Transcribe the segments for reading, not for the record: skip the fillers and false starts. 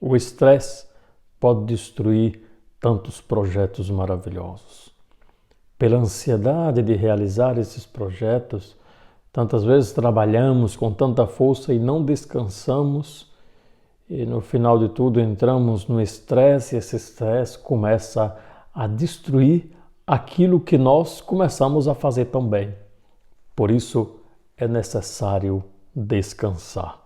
O estresse pode destruir tantos projetos maravilhosos. Pela ansiedade de realizar esses projetos, tantas vezes trabalhamos com tanta força e não descansamos, e no final de tudo entramos no estresse, e esse estresse começa a destruir aquilo que nós começamos a fazer tão bem. Por isso é necessário descansar.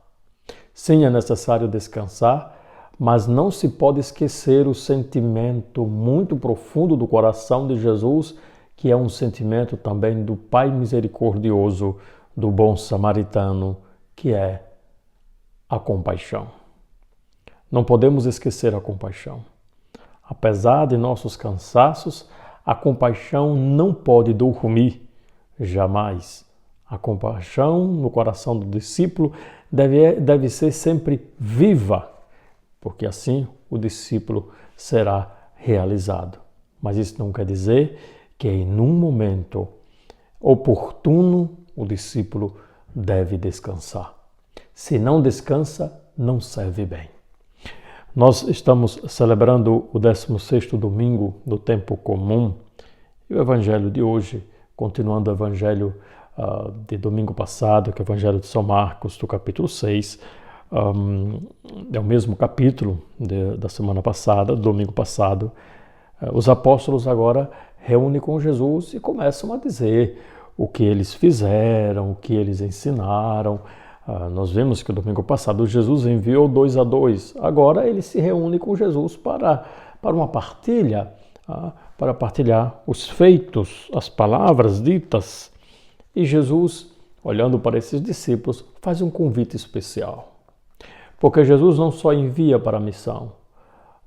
Sim, é necessário descansar, mas não se pode esquecer o sentimento muito profundo do coração de Jesus, que é um sentimento também do Pai misericordioso, do bom samaritano, que é a compaixão. Não podemos esquecer a compaixão. Apesar de nossos cansaços, a compaixão não pode dormir, jamais. A compaixão no coração do discípulo deve ser sempre viva, porque assim o discípulo será realizado. Mas isso não quer dizer que em um momento oportuno o discípulo deve descansar. Se não descansa, não serve bem. Nós estamos celebrando o 16º domingo do tempo comum e o evangelho de hoje, continuando o evangelho de domingo passado, que é o evangelho de São Marcos, do capítulo 6, é o mesmo capítulo da semana passada, do domingo passado. Os apóstolos agora reúnem com Jesus e começam a dizer o que eles fizeram, o que eles ensinaram. Nós vimos que no domingo passado Jesus enviou 2 a 2. Agora ele se reúne com Jesus para uma partilha, para partilhar os feitos, as palavras ditas. E Jesus, olhando para esses discípulos, faz um convite especial. Porque Jesus não só envia para a missão,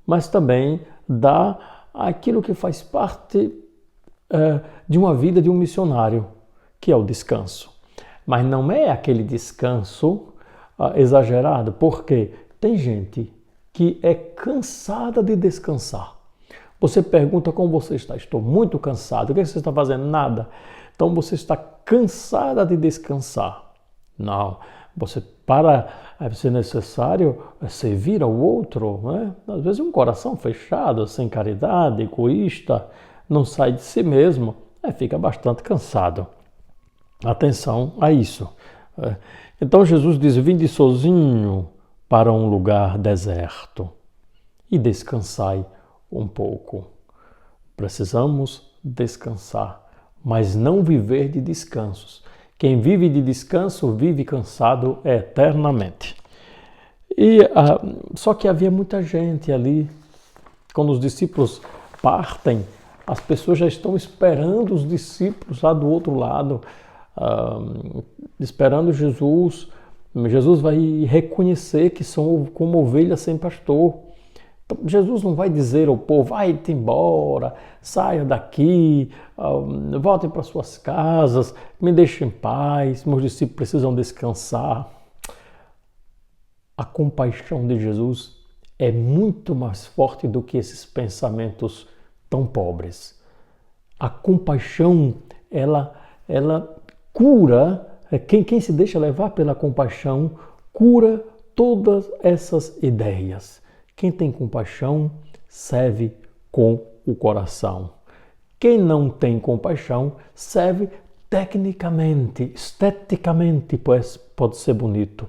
mas também dá aquilo que faz parte de uma vida de um missionário, que é o descanso. Mas não é aquele descanso exagerado, porque tem gente que é cansada de descansar. Você pergunta como você está. Estou muito cansado. O que você está fazendo? Nada. Então você está cansada de descansar. Não. Vai ser necessário servir ao outro, né? Às vezes um coração fechado, sem caridade, egoísta, não sai de si mesmo, fica bastante cansado. Atenção a isso. Então Jesus diz: vinde sozinho para um lugar deserto e descansai um pouco. Precisamos descansar, mas não viver de descansos. Quem vive de descanso vive cansado eternamente. Só que havia muita gente ali. Quando os discípulos partem, as pessoas já estão esperando os discípulos lá do outro lado, esperando Jesus. Jesus vai reconhecer que são como ovelhas sem pastor. Então, Jesus não vai dizer ao povo: vai-te embora, saia daqui, voltem para suas casas, me deixem em paz, meus discípulos precisam descansar. A compaixão de Jesus é muito mais forte do que esses pensamentos tão pobres. A compaixão, ela cura, quem se deixa levar pela compaixão, cura todas essas ideias. Quem tem compaixão serve com o coração. Quem não tem compaixão serve tecnicamente, esteticamente, pode ser bonito.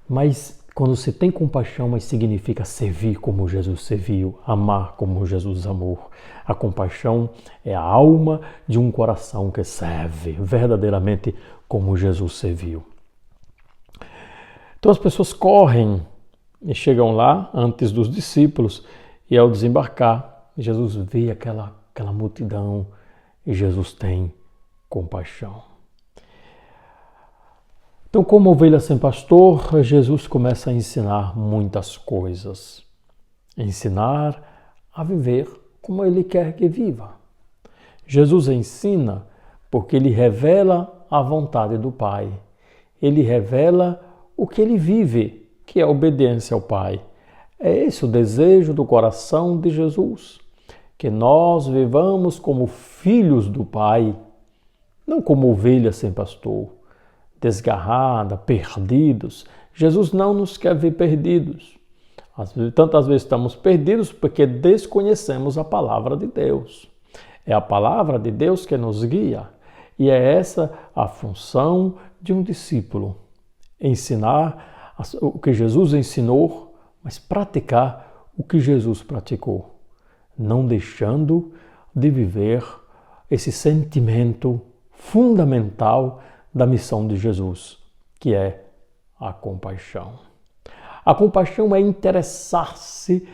Mas quando se tem compaixão, mas significa servir como Jesus serviu, amar como Jesus amou. A compaixão é a alma de um coração que serve verdadeiramente como Jesus serviu. Então as pessoas correm e chegam lá antes dos discípulos, e ao desembarcar, Jesus vê aquela multidão e Jesus tem compaixão. Então, como ovelha sem pastor, Jesus começa a ensinar muitas coisas. Ensinar a viver como Ele quer que viva. Jesus ensina porque Ele revela a vontade do Pai. Ele revela o que Ele vive, que é a obediência ao Pai. É esse o desejo do coração de Jesus, que nós vivamos como filhos do Pai, não como ovelhas sem pastor, desgarrada, perdidos. Jesus não nos quer ver perdidos. Tantas vezes estamos perdidos porque desconhecemos a palavra de Deus. É a palavra de Deus que nos guia. E é essa a função de um discípulo. Ensinar o que Jesus ensinou, mas praticar o que Jesus praticou. Não deixando de viver esse sentimento fundamental da missão de Jesus, que é a compaixão. A compaixão é interessar-se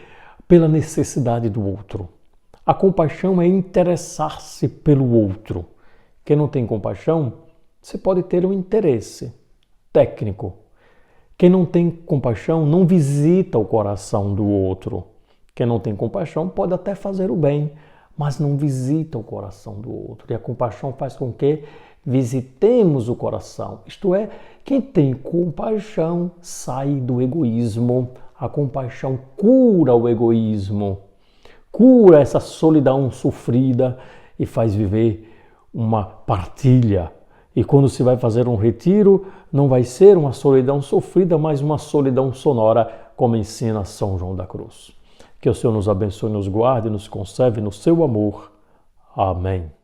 pela necessidade do outro. A compaixão é interessar-se pelo outro. Quem não tem compaixão, você pode ter um interesse técnico. Quem não tem compaixão não visita o coração do outro. Quem não tem compaixão pode até fazer o bem, mas não visita o coração do outro. E a compaixão faz com que visitemos o coração. Isto é, quem tem compaixão sai do egoísmo. A compaixão cura o egoísmo, cura essa solidão sofrida e faz viver uma partilha. E quando se vai fazer um retiro, não vai ser uma solidão sofrida, mas uma solidão sonora, como ensina São João da Cruz. Que o Senhor nos abençoe, nos guarde, nos conserve no seu amor. Amém.